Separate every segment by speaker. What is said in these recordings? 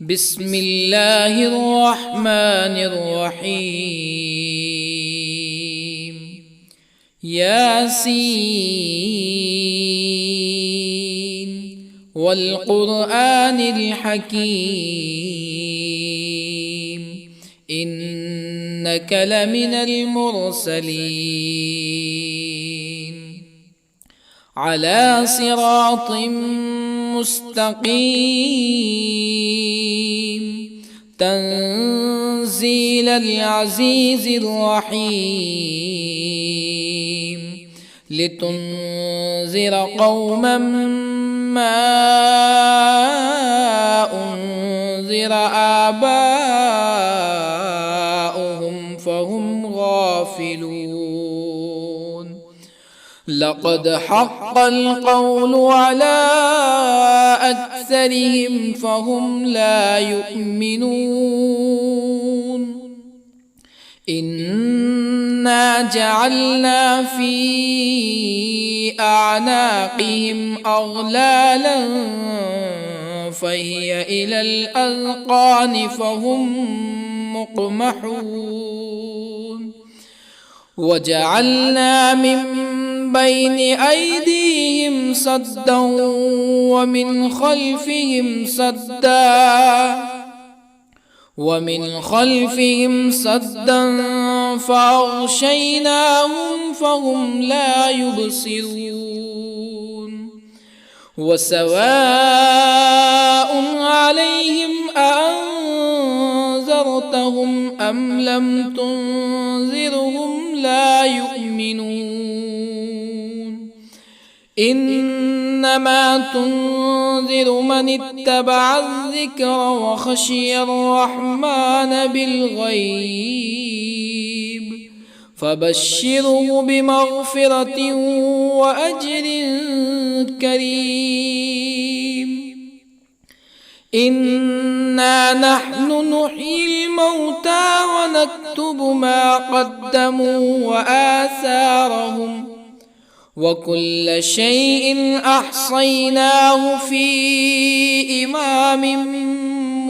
Speaker 1: بسم الله الرحمن الرحيم. ياسين والقرآن الحكيم إنك لمن المرسلين على صراط مستقيم تنزيل العزيز الرحيم لتنذر قوما ما أنذر آباؤهم فهم غافلون. لقد حق القول على أكثرهم فهم لا يؤمنون. إنا جعلنا في أعناقهم أغلالا فهي إلى الأذقان فهم مقمحون. وجعلنا من بين أيديهم سدا ومن خلفهم سدا فأغشيناهم فهم لا يبصرون. وسواء عليهم أأنذرتهم أم لم تنذرهم لا يؤمنون. إنما تنذر من اتبع الذكر وخشي الرحمن بالغيب فبشره بمغفرة وأجر كريم. إنا نحن نحيي الموتى ونكتب ما قدموا وآثارهم وكل شيء أحصيناه في إمام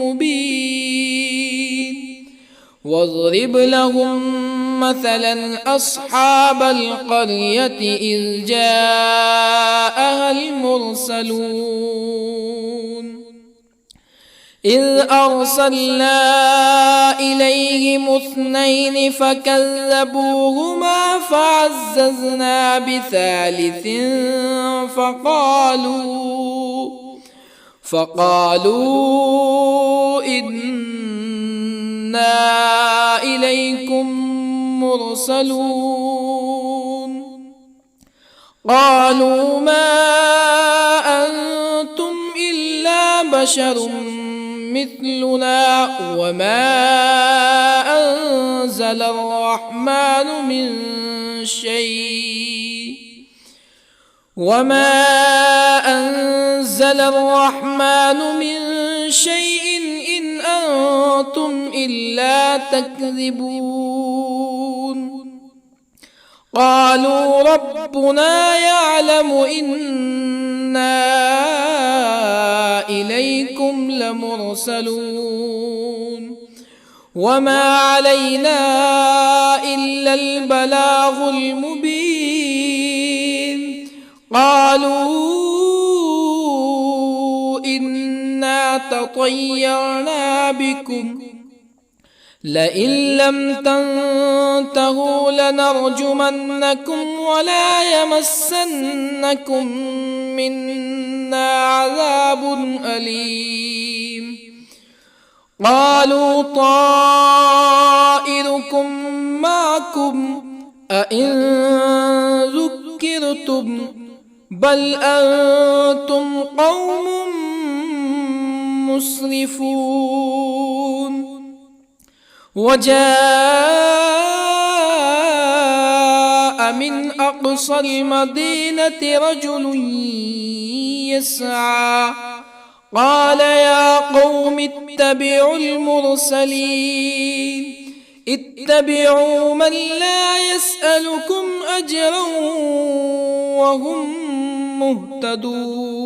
Speaker 1: مبين. واضرب لهم مثلا أصحاب القرية إذ جاءها المرسلون إذ أرسلنا إليهم اثنين فكذبوهما فعززنا بثالث فقالوا إنا إليكم مرسلون. قالوا ما أنتم إلا بشر مثلنا وما أنزل الرحمن من شيء إن أنتم إلا تكذبون. قالوا ربنا يعلم إنا إليكم لمرسلون وما علينا إلا البلاغ المبين. قالوا إنا تطيرنا بكم لئن لم تنتهوا لنرجمنكم ولا يمسنكم منا عذاب أليم. قالوا طائركم معكم أئن ذكرتم بل أنتم قوم مسرفون. وجاء من أقصى المدينة رجل يسعى قال يا قوم اتبعوا المرسلين اتبعوا من لا يسألكم أجرا وهم مهتدون.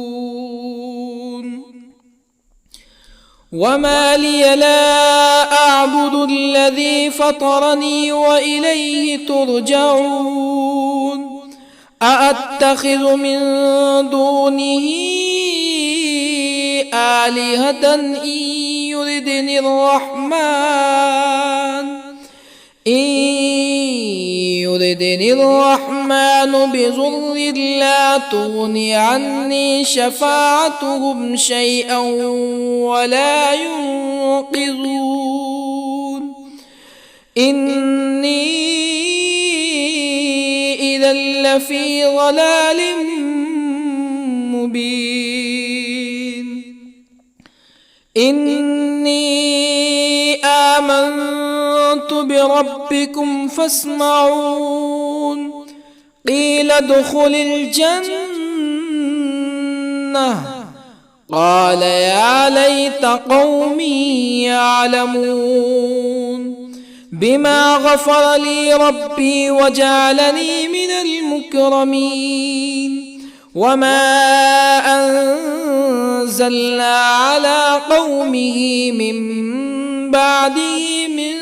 Speaker 1: وما لي لا أعبد الذي فطرني وإليه ترجعون أأتخذ من دونه آلهة يردني الرحمن بضر لا تغن عني شفاعتهم شيئا ولا ينقذون إني إذا لفي ضلال مبين إني آمنت بربكم فاسمعون قيل ادخل الجنة قال يا ليت قومي يعلمون بما غفر لي ربي وجعلني من المكرمين وما أنزلنا على قومه من بعده من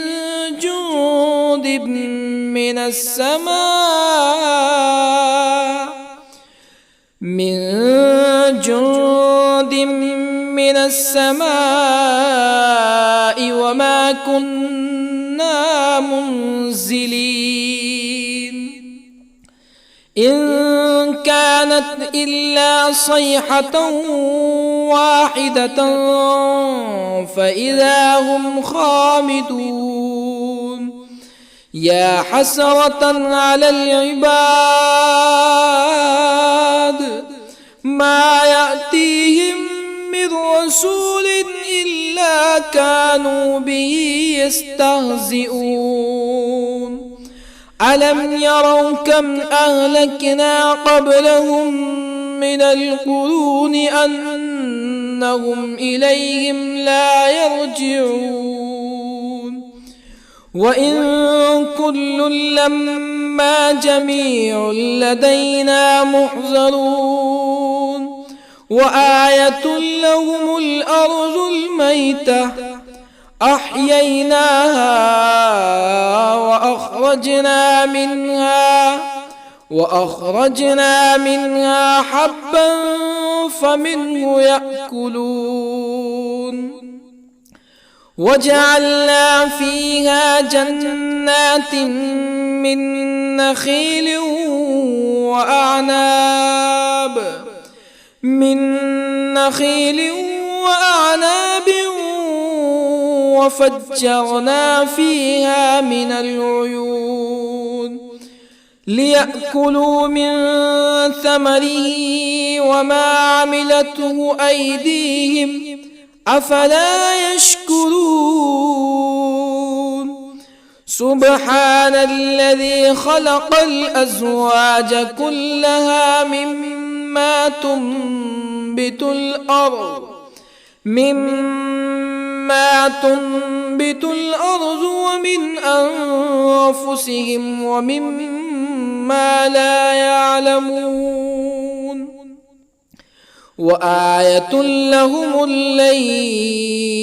Speaker 1: جند من السماء وما كنا منزلين إن كانت إلا صيحة واحدة فإذا هم خامدون يا حسرة على العباد ما يأتيهم من رسول إلا كانوا به يستهزئون ألم يروا كم أهلكنا قبلهم من القرون أنهم إليهم لا يرجعون وإن كل لما جميع لدينا محضرون وآية لهم الأرض الميتة أحييناها وأخرجنا منها حبا فمنه يأكلون وجعلنا فيها جنات من نخيل وأعناب وفجرنا فيها من العيون ليأكلوا من ثمره وما عملته أيديهم أفلا يشكرون سبحان الذي خلق الأزواج كلها مما تنبت الأرض ومن أنفسهم ومما لا يعلمون وآية لهم الليل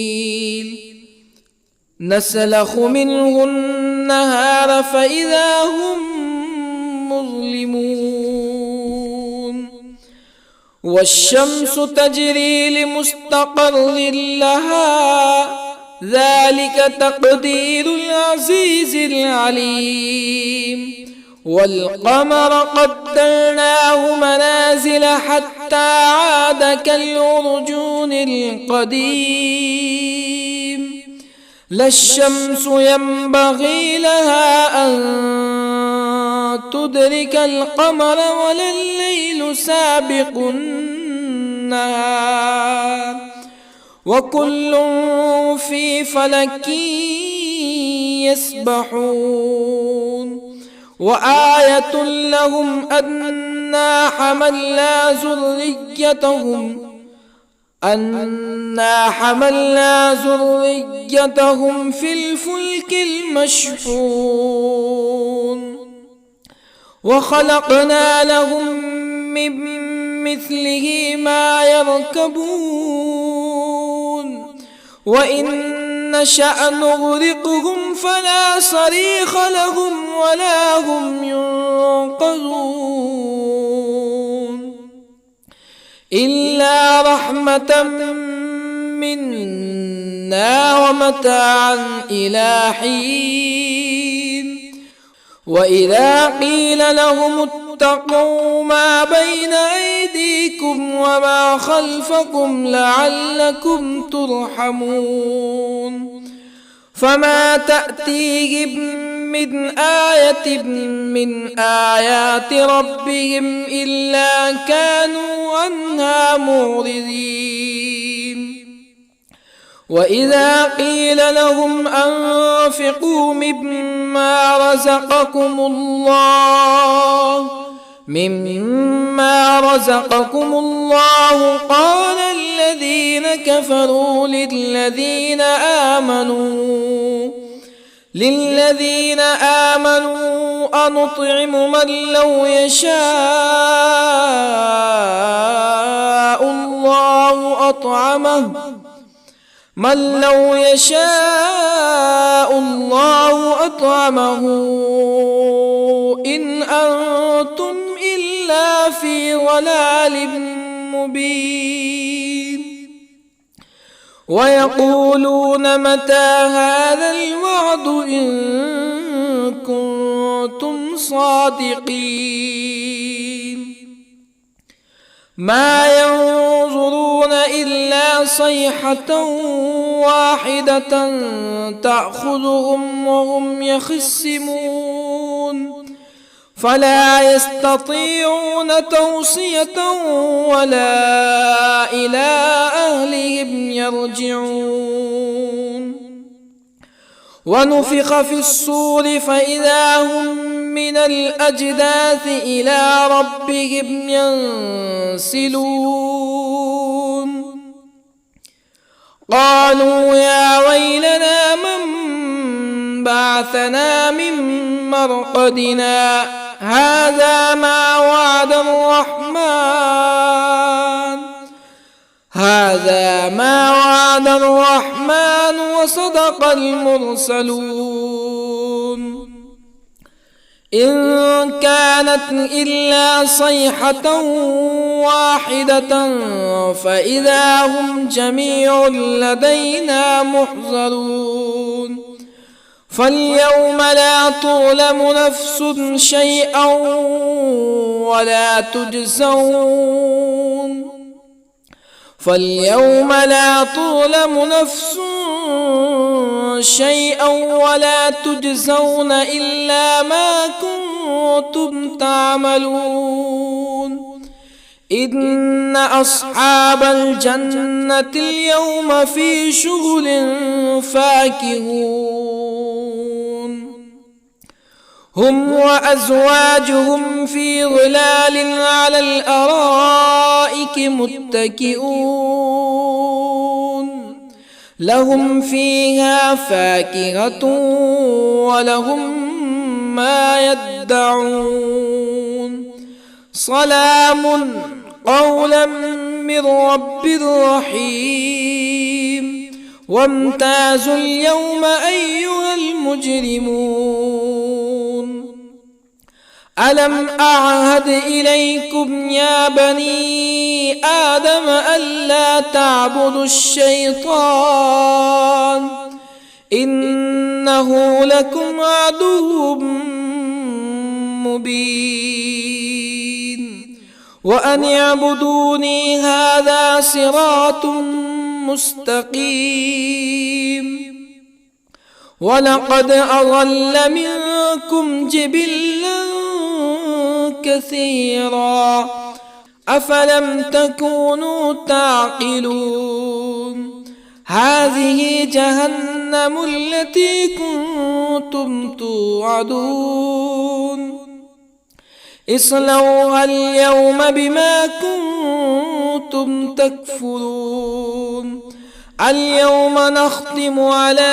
Speaker 1: نسلخ منه النهار فإذا هم مظلمون والشمس تجري لمستقر لها ذلك تقدير العزيز العليم والقمر قدرناه منازل حتى عاد كالعرجون القديم لا الشمس ينبغي لها أن تدرك القمر ولا الليل سابق النهار وكل في فلك يسبحون وآية لهم أنا حملنا ذريتهم في الفلك المشحون وخلقنا لهم من مثله ما يركبون وإن نشأ نغرقهم فلا صريخ لهم ولا هم ينقذون إلا رحمة منا ومتاعا إلى حين وإذا قيل لهم اتقوا ما بين أيديكم وما خلفكم لعلكم ترحمون فما تأتيهم من آية من آيات ربهم إلا كانوا عنها معرضين وإذا قيل لهم أنفقوا مما رزقكم الله قال الذين كفروا للذين آمنوا أنطعم من لو يشاء الله أطعمه إن أنتم إلا في ضلال مبين ويقولون متى هذا الوعد إن كنتم صادقين ما ينظرون إلا صيحة واحدة تأخذهم وهم يخصمون فلا يستطيعون توصية ولا إلى أهلهم يرجعون ونفخ في الصور فإذا هم من الأجداث إلى ربهم ينسلون قالوا يا ويلنا من بعثنا من مرقدنا هذا ما وعد الرحمن وصدق المرسلون إن كانت إلا صيحة واحدة فإذا هم جميع لدينا محضرون فاليوم لا تظلم نفس شيئا ولا تجزون إلا ما كنتم تعملون إن أصحاب الجنة اليوم في شغل فاكهون هم وأزواجهم في ظلال على الأرائك متكئون لهم فيها فاكهة ولهم ما يدعون سلام قولا من رب رحيم وامتازوا اليوم أيها المجرمون ألم أعهد إليكم يا بني آدم ألا تعبدوا الشيطان إنه لكم عدو مبين وأن اعبدوني هذا صراط مستقيم ولقد أضل منكم جبلا كثيرا أفلم تكونوا تعقلون هذه جهنم التي كنتم توعدون اصلوها اليوم بما كنتم تكفرون اليوم نختم على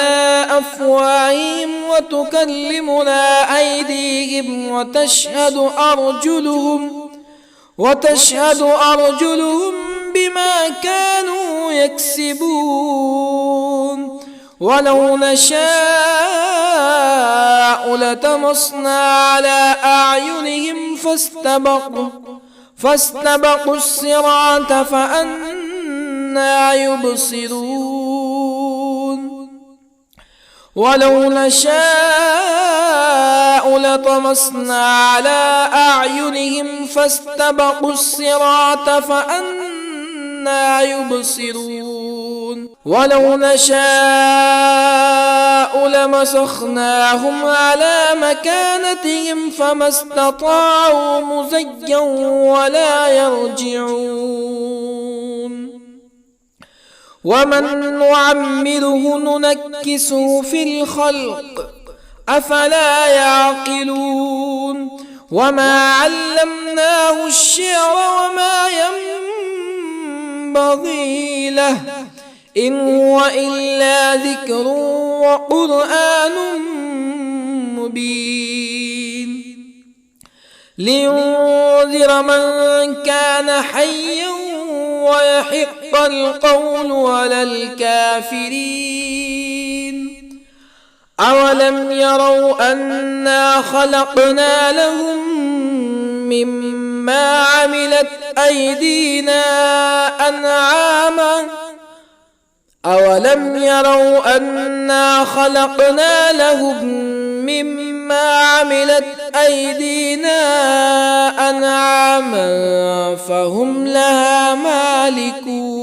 Speaker 1: أفواههم وتكلمنا أيديهم وتشهد أرجلهم بما كانوا يكسبون ولو نشاء لطمسنا على أعينهم فاستبقوا الصراط فأنى يبصرون ولو نشاء لطمسنا على أعينهم فاستبقوا الصراط فأنى يبصرون ولو نشاء لمسخناهم على مكانتهم فما استطاعوا مزيا ولا يرجعون ومن نعمره ننكسه في الخلق أفلا يعقلون وما علمناه الشعر وما ينبغي له إن هو إلا ذكر وقرآن مبين لينذر من كان حيا ويحق القول على الكافرين أولم يروا أنا خلقنا لهم مما عملت أيدينا أنعاما أولم يروا أنا خلقنا لهم مما عملت أيدينا أنعاما فهم لها مالكون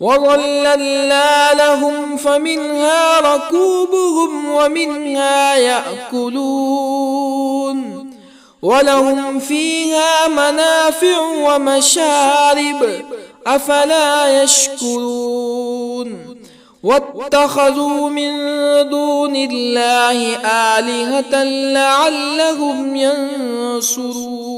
Speaker 1: وظللنا لهم فمنها ركوبهم ومنها يأكلون ولهم فيها منافع ومشارب أفلا يشكرون واتخذوا من دون الله آلهة لعلهم ينصرون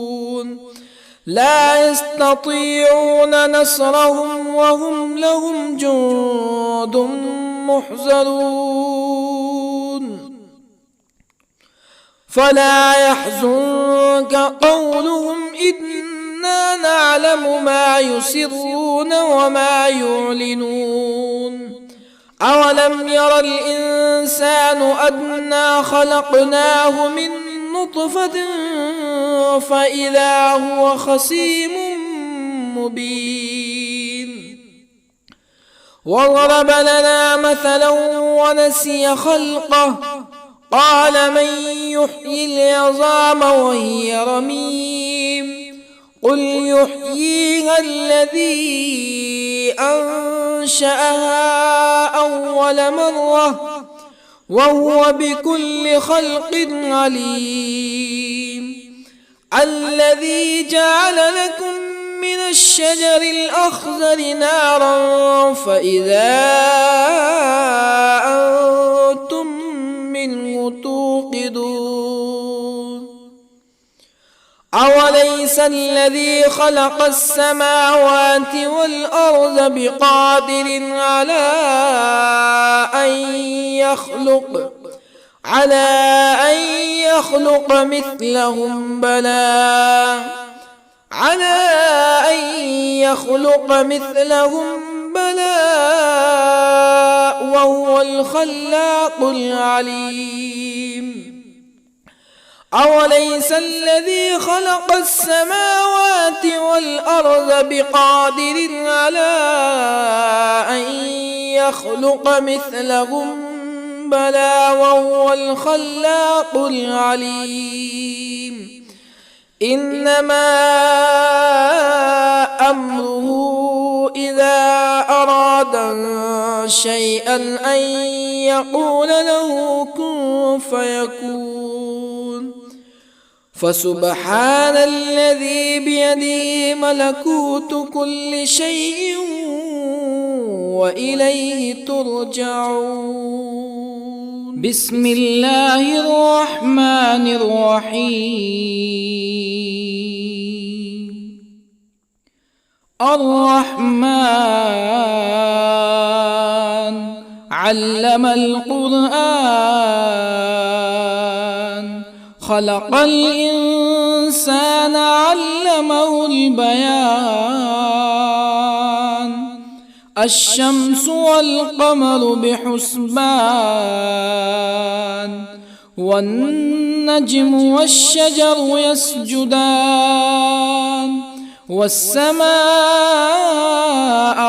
Speaker 1: لا يستطيعون نصرهم وهم لهم جند محضرون فلا يحزنك قولهم إنا نعلم ما يسرون وما يعلنون أولم ير الإنسان أنا خلقناه من نطفة فإذا هو خصيم مبين وضرب لنا مثلا ونسي خلقه قال من يحيي العظام وهي رميم قل يحييها الذي أنشأها أول مرة وهو بكل خلق عليم الذي جعل لكم من الشجر الأخضر نارا فإذا أنتم منه توقدون أوليس الذي خلق السماوات والأرض بقادر على أن يخلق مثلهم بلى وهو الخلاق العليم أوليس الذي خلق السماوات والأرض بقادر على أن يخلق مثلهم بلى وهو الخلاق العليم إنما أمره إذا أراد شيئا أن يقول له كن فيكون فسبحان الذي بيده ملكوت كل شيء وإليه ترجعون بسم الله الرحمن الرحيم الرحمن علم القرآن خلق الإنسان الإنسان علمه البيان الشمس والقمر بحسبان والنجم والشجر يسجدان والسماء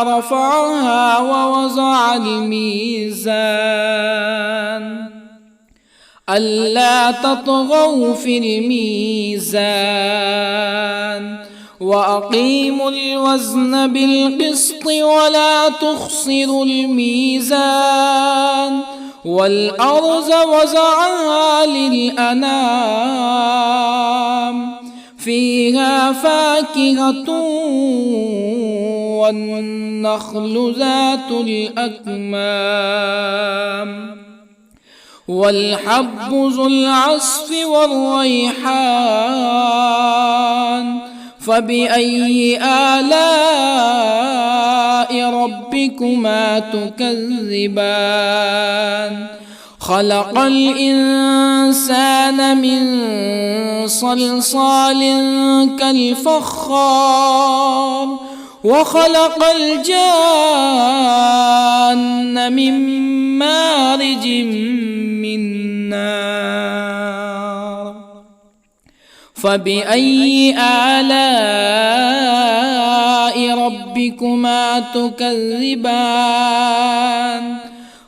Speaker 1: رفعها ووضع الميزان ألا تطغوا في الميزان وأقيموا الوزن بالقسط ولا تخسروا الميزان والأرض وضعها للأنام فيها فاكهة والنخل ذات الأكمام والحب ذو العصف والريحان فبأي آلاء ربكما تكذبان خلق الإنسان من صلصال كالفخار وخلق الجان من مارج من نار فبأي آلاء ربكما تكذبان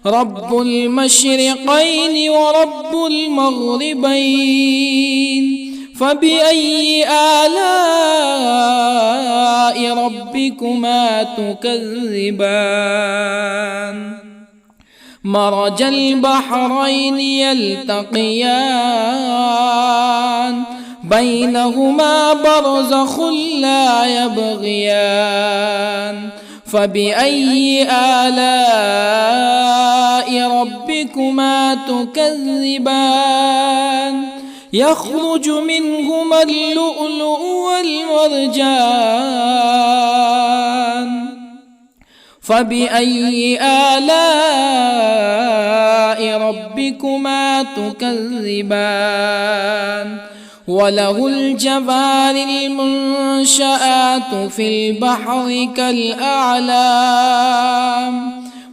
Speaker 1: رب المشرقين ورب المغربين فبأي آلاء ربكما تكذبان مرج البحرين يلتقيان بينهما برزخ لا يبغيان فبأي آلاء ربكما تكذبان يخرج منهما اللؤلؤ والمرجان فبأي آلاء ربكما تكذبان وله الجوار المنشآت في البحر كالأعلام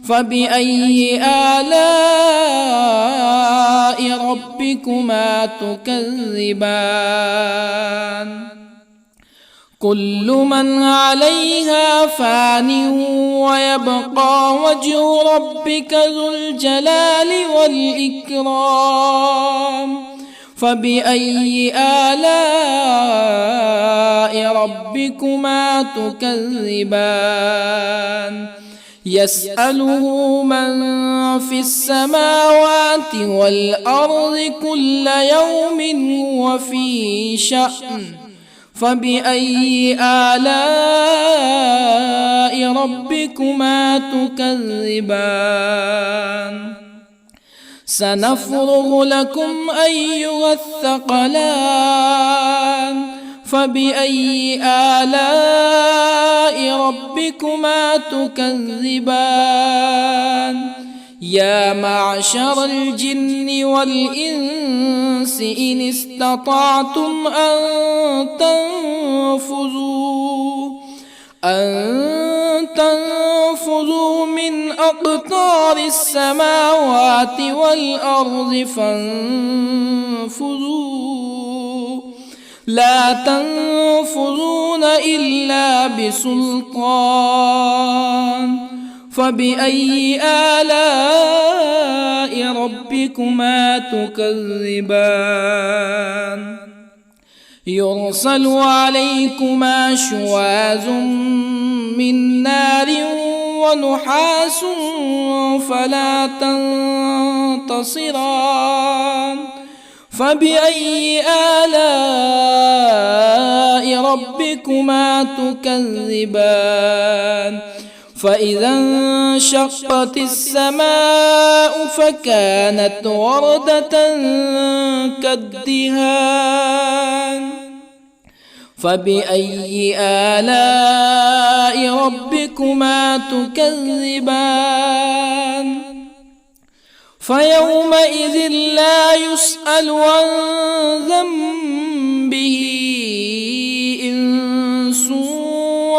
Speaker 1: فبأي آلاء ربكما تكذبان كل من عليها فان ويبقى وجه ربك ذو الجلال والإكرام فبأي آلاء ربكما تكذبان يسأله من في السماوات والأرض كل يوم هو في شأن فبأي آلاء ربكما تكذبان سنفرغ لكم أيها الثقلان فبأي آلاء ربكما تكذبان يا معشر الجن والإنس إن استطعتم أن تنفذوا من أقطار السماوات والأرض فانفذوا لا تنفذون إلا بسلطان فبأي آلاء ربكما تكذبان يرسل عليكما شواظ من نار ونحاس فلا تنتصران فبأي آلاء ربكما تكذبان فإذا انشقت السماء فكانت وردة كالدهان فبأي آلاء ربكما تكذبان فيومئذ لا يسأل عن ذنبه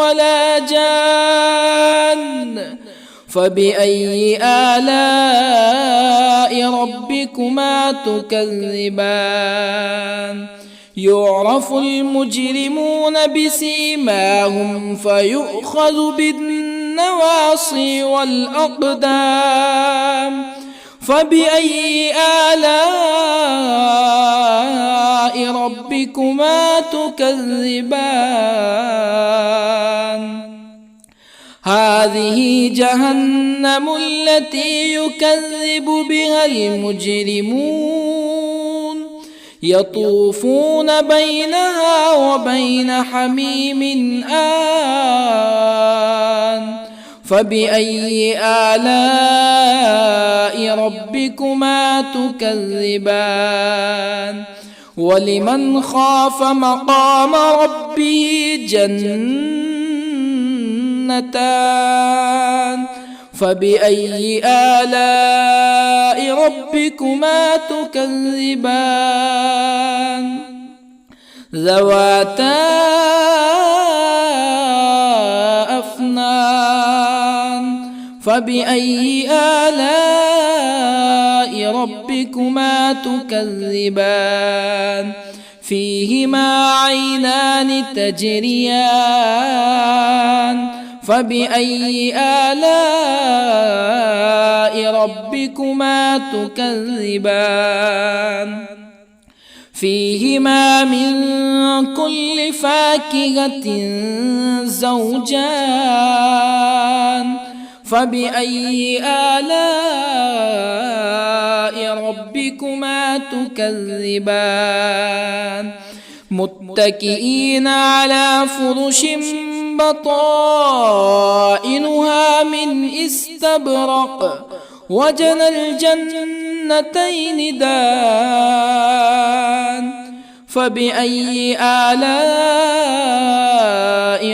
Speaker 1: ولا جان فبأي آلاء ربكما تكذبان يعرف المجرمون بسيماهم فيؤخذ بالنواصي والأقدام فبأي آلاء ربكما تكذبان هذه جهنم التي يكذب بها المجرمون يطوفون بينها وبين حميم آن فبأي آلاء ربكما تكذبان ولمن خاف مقام ربه جنتان فبأي آلاء ربكما تكذبان ذواتا أفنان فبأي آلاء ربكما تكذبان فيهما عينان تجريان فبأي آلاء ربكما تكذبان فيهما من كل فاكهة زوجان فبأي آلاء ربكما تكذبان متكئين على فرش بطائنها من استبرق وجنى الجنتين دان فبأي آلاء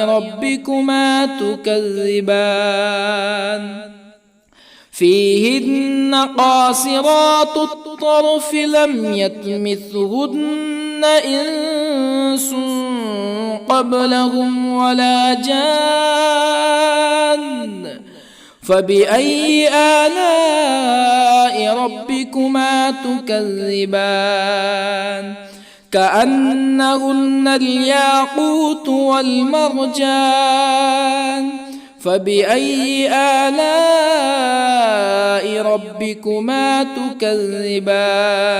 Speaker 1: ربكما تكذبان فيهن قاصرات الطرف لم يطمثهن إنس قبلهم ولا جان فبأي آلاء ربكما تكذبان كأنهن الياقوت والمرجان فبأي آلاء ربكما تكذبان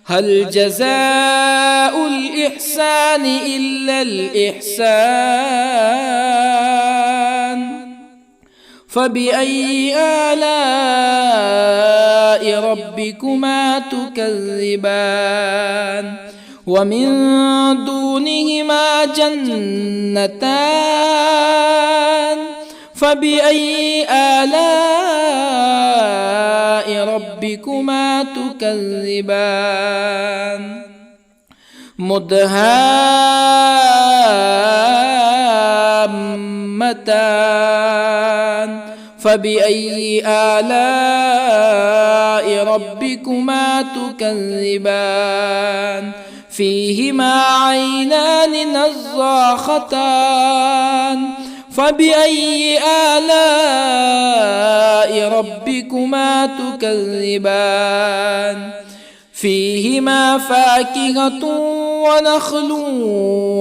Speaker 1: هل جزاء الإحسان إلا الإحسان فبأي آلاء ربكما تكذبان ومن دونهما جنتان فبأي آلاء ربكما تكذبان مدهامتان فبأي آلاء ربكما تكذبان فيهما عينان نضاختان فبأي آلاء ربكما تكذبان فيهما فاكهة ونخل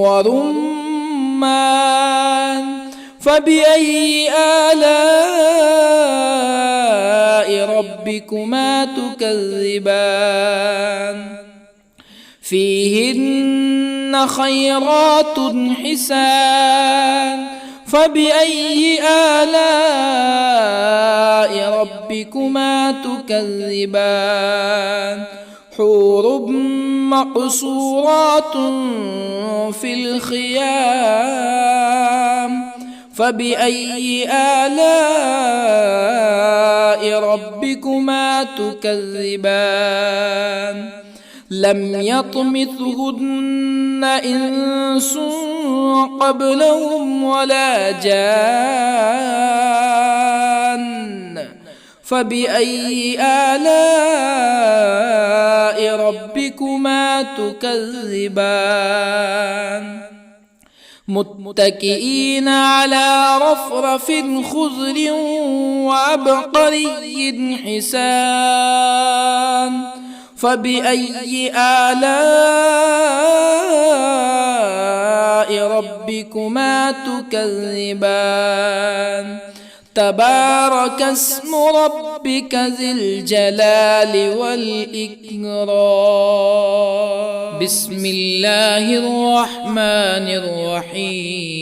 Speaker 1: ورمان فبأي آلاء ربكما تكذبان فيهن خيرات حسان فبأي آلاء ربكما تكذبان حور مقصورات في الخيام فبأي آلاء ربكما تكذبان لم يطمثهن إنس قبلهم ولا جان فبأي آلاء ربكما تكذبان متكئين على رفرف خضر وعبقري حسان فبأي آلاء ربكما تكذبان تبارك اسم ربك ذي الجلال والإكرام بسم الله الرحمن الرحيم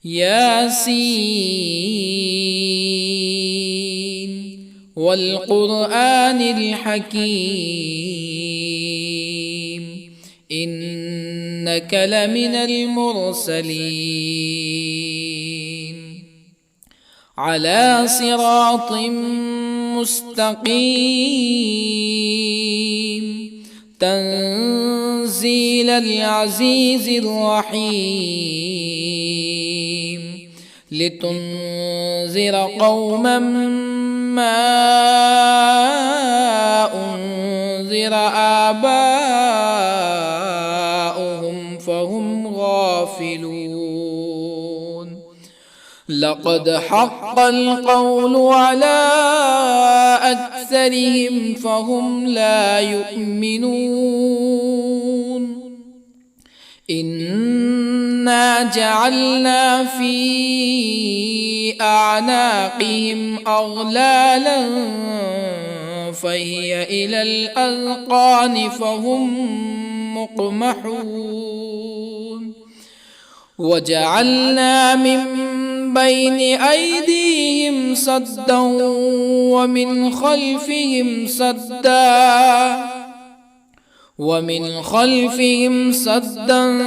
Speaker 1: ياسين والقرآن الحكيم إنك لمن المرسلين على صراط مستقيم تنزيل العزيز الرحيم لتنذر قوما ما أنذر آباؤهم فهم غافلون لقد حق القول على أكثرهم فهم لا يؤمنون إنا جعلنا في أعناقهم أغلالا فهي إلى الأذقان فهم مقمحون وجعلنا من بين أيديهم سدا ومن خلفهم سدا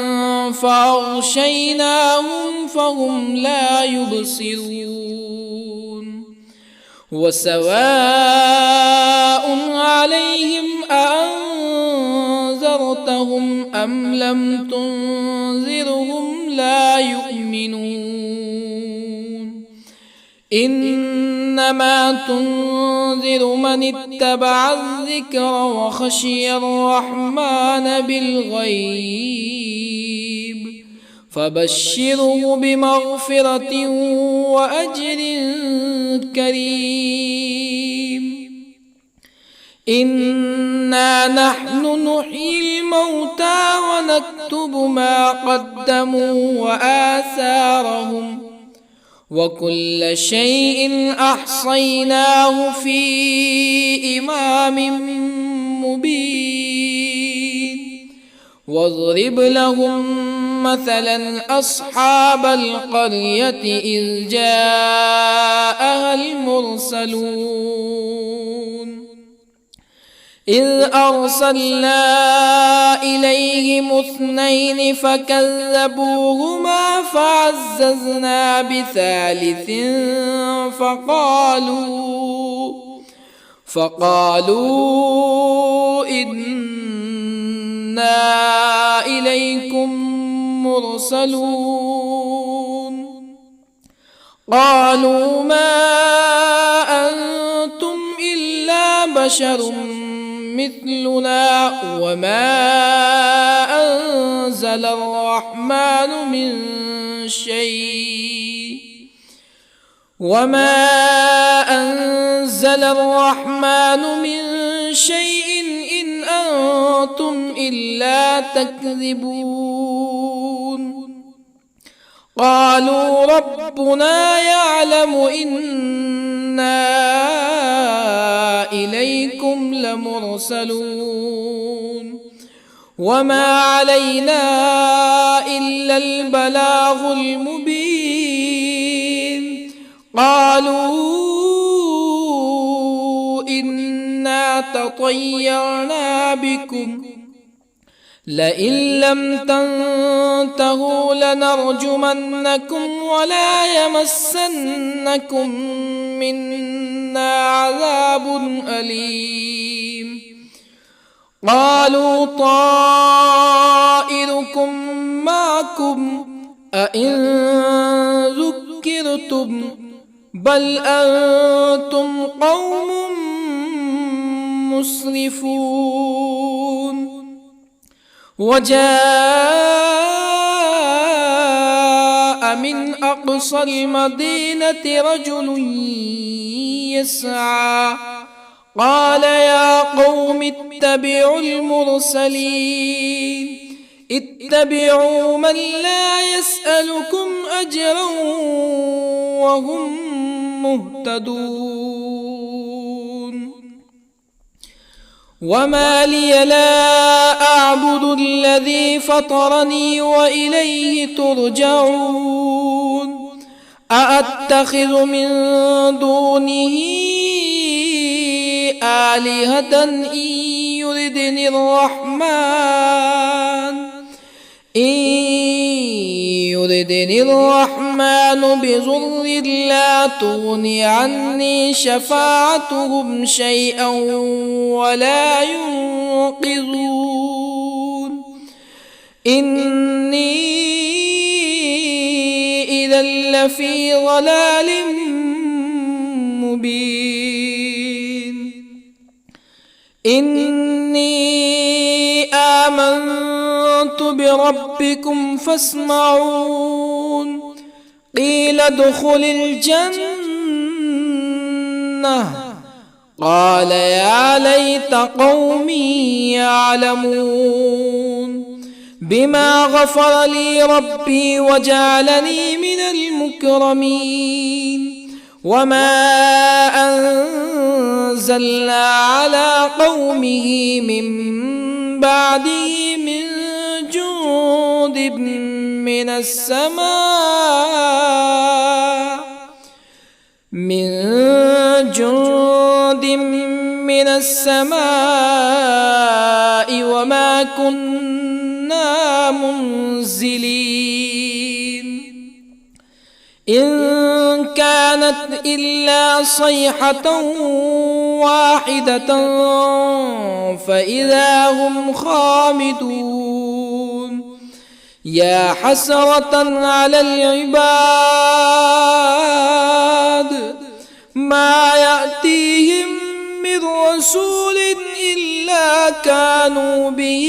Speaker 1: فأغشيناهم فهم لا يبصرون وسواء عليهم أأنذرتهم أم لم تنذرهم لا يؤمنون إنما تنذر من اتبع الذكر وخشي الرحمن بالغيب فبشره بمغفرة وأجر كريم إنا نحن نحيي الموتى ونكتب ما قدموا وآثارهم وكل شيء أحصيناه في إمام مبين واضرب لهم مثلا أصحاب القرية إذ جاءها المرسلون إذ أرسلنا إليهم اثنين فكذبوهما فعززنا بثالث فقالوا إنا إليكم مرسلون قالوا ما أنتم إلا بشر مثلنا وما أنزل الرحمن من شيء إن أنتم إلا تكذبون قالوا ربنا يعلم إنا إليكم لمرسلون وما علينا إلا البلاغ المبين قالوا إنا تطيرنا بكم لئن لم تنتهوا لنرجمنكم ولا يمسنكم منا عذاب أليم قالوا طائركم معكم أئن ذكرتم بل أنتم قوم مسرفون وجاء من أقصى المدينة رجل يسعى قال يا قوم اتبعوا المرسلين اتبعوا من لا يسألكم أجرا وهم مهتدون وما لي لا أعبد الذي فطرني وإليه ترجعون أأتخذ من دونه آلهة إن يردني الرحمن بضر لا تغني عني شفاعتهم شيئا ولا ينقذون إني إذا لفي ضلال مبين إني آمنت بربكم فاسمعون قيل ادخل الجنة قال يا ليت قومي يعلمون بما غفر لي ربي وجعلني من المكرمين وما أنزلنا على قومه من بعده من جند من السماء وما كنا منزلين إن كانت إلا صيحة واحدة فإذا هم خامدون يا حسرة على العباد ما يأتيهم من رسول إلا كانوا به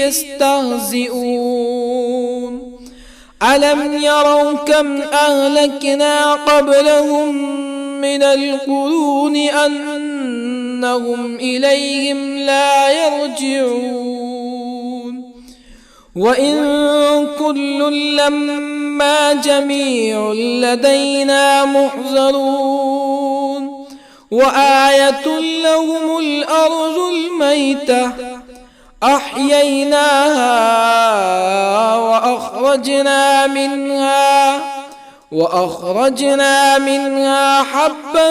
Speaker 1: يستهزئون ألم يروا كم أهلكنا قبلهم من القرون أنهم إليهم لا يرجعون وإن كل لما جميع لدينا محضرون وآية لهم الأرض الميتة أحييناها وأخرجنا منها حبا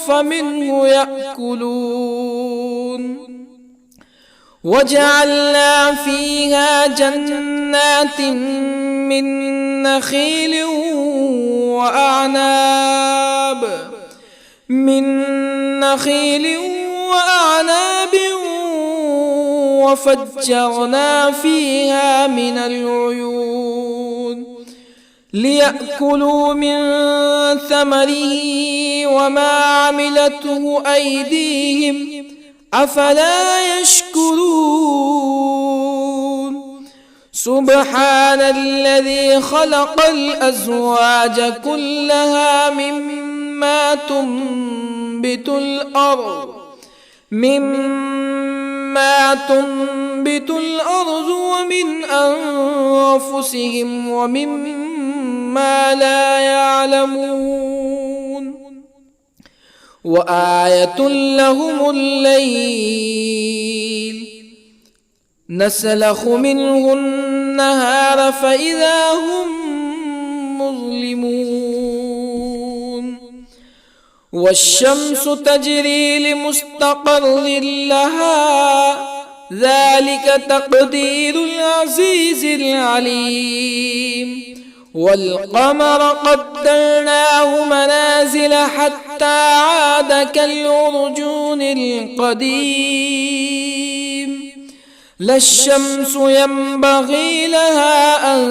Speaker 1: فمنه يأكلون وجعلنا فيها جنات من نخيل وأعناب وفجرنا فيها من العيون ليأكلوا من ثمره وما عملته أيديهم أفلا يشكرون سبحان الذي خلق الأزواج كلها مما تنبت الأرض ومن أنفسهم ومما لا يعلمون وآية لهم الليل نسلخ منه النهار فإذا هم مظلمون والشمس تجري لمستقر لها ذلك تقدير العزيز العليم والقمر قدرناه منازل حتى عاد كالعرجون القديم لا الشمس ينبغي لها أن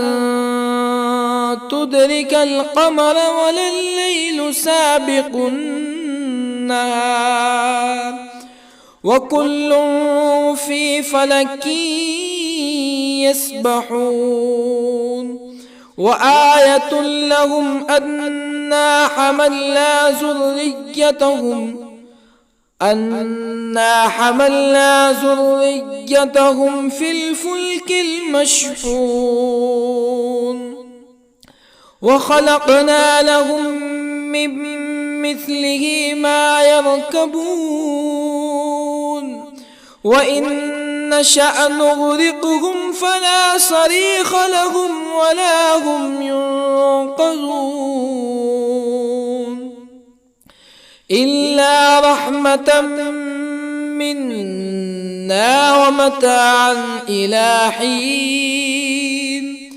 Speaker 1: تدرك القمر ولا الليل سابق النهار وكل في فلك يسبحون وآية لهم أنا حملنا ذريتهم في الفلك المشحون وخلقنا لهم من مثله ما يركبون وإن نشأ نغرقهم فلا صريخ لهم ولا هم ينقذون إلا رحمة منا ومتاعا إلى حين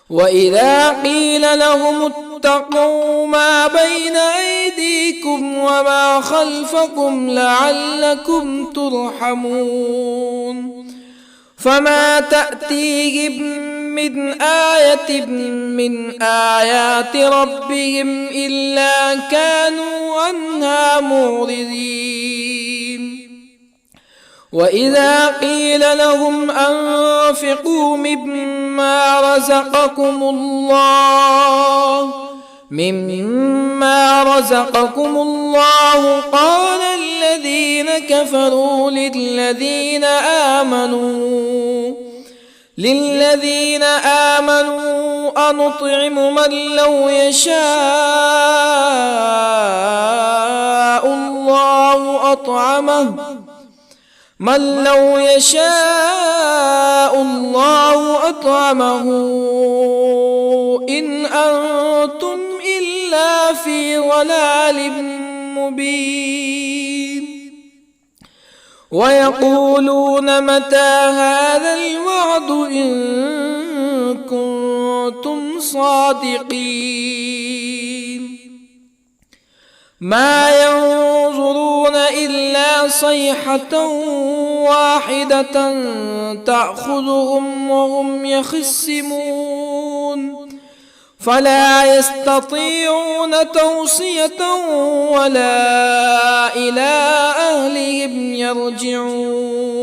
Speaker 1: وإذا قيل لهم اتقوا ما بين أيديكم وما خلفكم لعلكم ترحمون فما تأتيهم من آية من آيات ربهم إلا كانوا عنها معرضين وإذا قيل لهم أنفقوا مما رزقكم الله قال الذين كفروا للذين آمنوا أنطعم من لو يشاء الله أطعمه إن أنتم إلا في ضلال مبين ويقولون متى هذا الوعد إن كنتم صادقين ما ينظرون إلا صيحة واحدة تأخذهم وهم يخصمون فلا يستطيعون توصية ولا إلى أهلهم يرجعون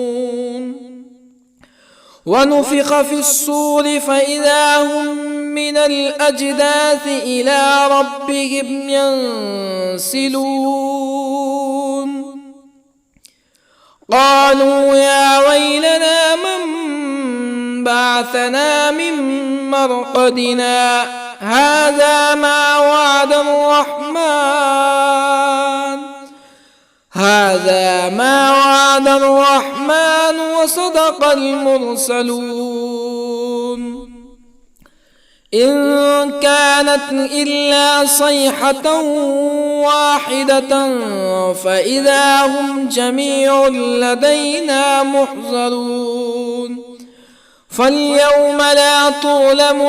Speaker 1: ونفخ في الصور فإذا هم من الأجداث إلى ربهم ينسلون قالوا يا ويلنا من بعثنا من مرقدنا هذا ما وعد الرحمن وصدق المرسلون إن كانت إلا صيحة واحدة فإذا هم جميع لدينا محضرون فاليوم لا تظلم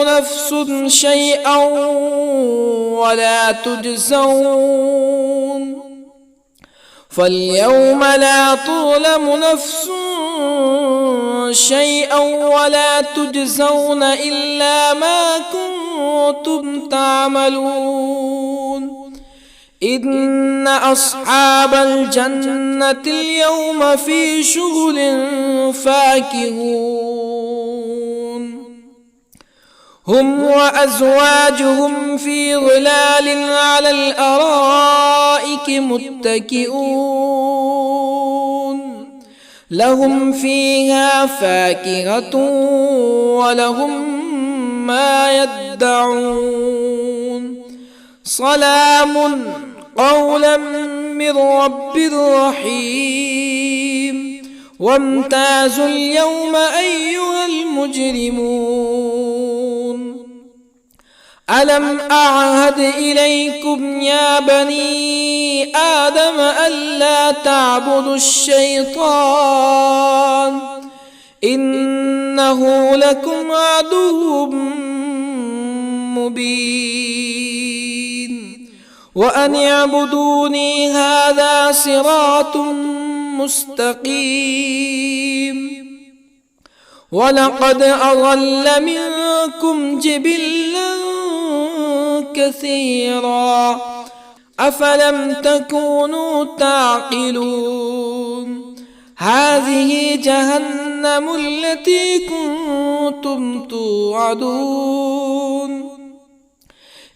Speaker 1: نفس شيئا ولا تجزون إلا ما كنتم تعملون إن أصحاب الجنة اليوم في شغل فاكهون هم وأزواجهم في ظلال على الأرائك متكئون لهم فيها فاكهة ولهم ما يدعون سلام قولا من رب رحيم وامتازوا اليوم أيها المجرمون ألم أعهد إليكم يا بني آدم ألا تعبدوا الشيطان إنه لكم عدو مبين وأن اعبدوني هذا صراط مستقيم ولقد أضل منكم جبلا كثيرا أفلم تكونوا تعقلون هذه جهنم التي كنتم توعدون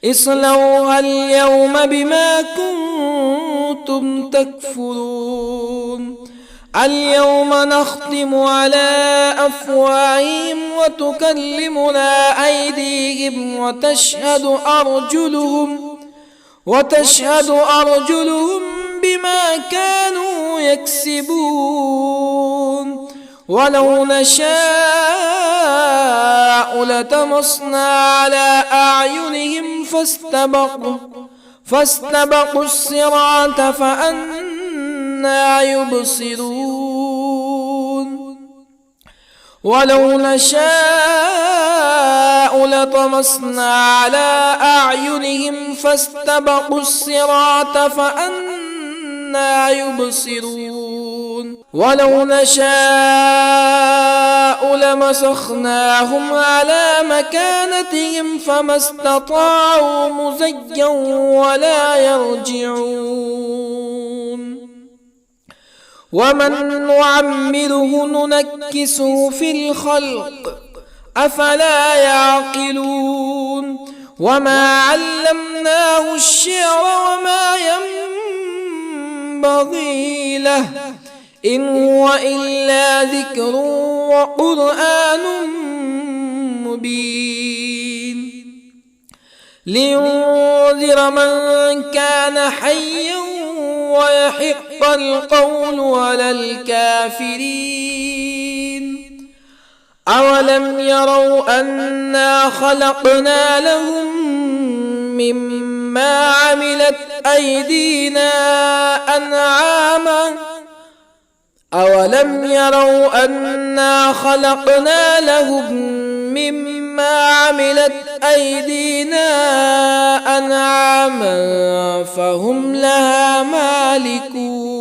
Speaker 1: اصلوها اليوم بما كنتم تكفرون اليوم نختم على أفواههم وتكلمنا أيديهم وتشهد أرجلهم بما كانوا يكسبون ولو نشاء لطمسنا على أعينهم فاستبقوا الصراط فأنى يبصرون ولو نشاء لطمسنا على أعينهم فاستبقوا الصراط فأنى يبصرون ولو نشاء لمسخناهم على مكانتهم فما استطاعوا مزيا ولا يرجعون ومن نعمره ننكسه في الخلق أفلا يعقلون وما علمناه الشعر وما ينبغي له إن هو إلا ذكر وقرآن مبين لينذر من كان حيا ويحق القول على الكافرين أولم يروا أنا خلقنا لهم مما عملت أيدينا أنعاما أولم يروا أنا خلقنا لهم مما عملت أيدينا أنعاما فهم لها مالكون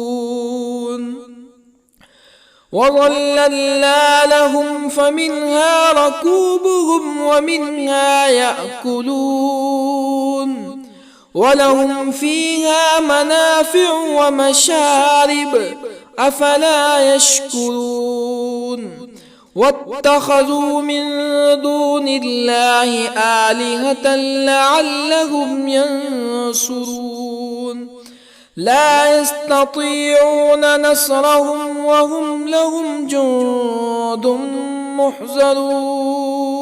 Speaker 1: وظللنا لهم فمنها ركوبهم ومنها يأكلون ولهم فيها منافع ومشارب أفلا يشكرون واتخذوا من دون الله آلهة لعلهم ينصرون لا يستطيعون نصرهم وهم لهم جند محضرون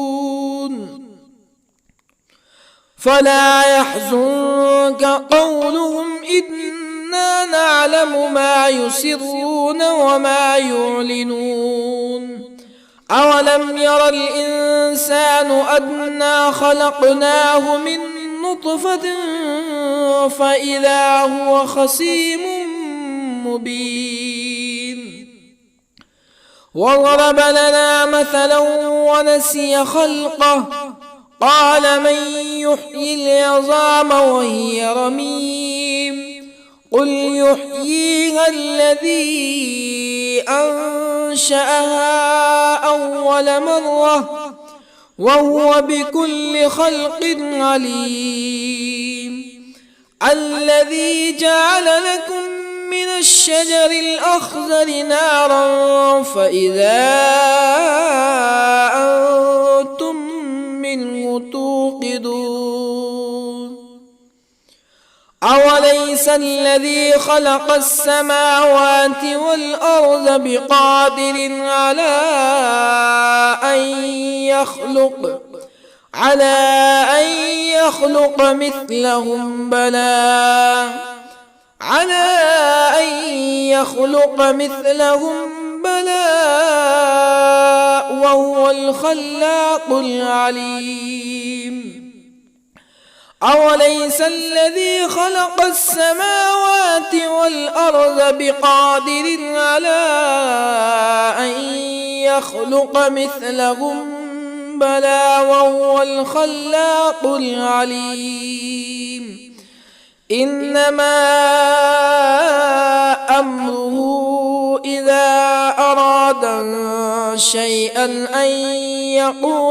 Speaker 1: فلا يحزنك قولهم إنا نعلم ما يسرون وما يعلنون أولم ير الإنسان أنا خلقناه من نطفة فإذا هو خصيم مبين وضرب لنا مثلا ونسي خلقه قال من يحيي العظام وهي رميم قل يحييها الذي أنشأها أول مرة وهو بكل خلق عليم الذي جعل لكم من الشجر الأخضر نارا فإذا أنتم منه توقدون أوليس الذي خلق السماوات والأرض بقادر على أن يخلق مثلهم بلى وهو الخلاق العليم أوليس الذي خلق السماوات والأرض بقادر على أن يخلق مثلهم بلى وهو الخلاق العليم إنما أمره إذا أراد شيئا أن يقول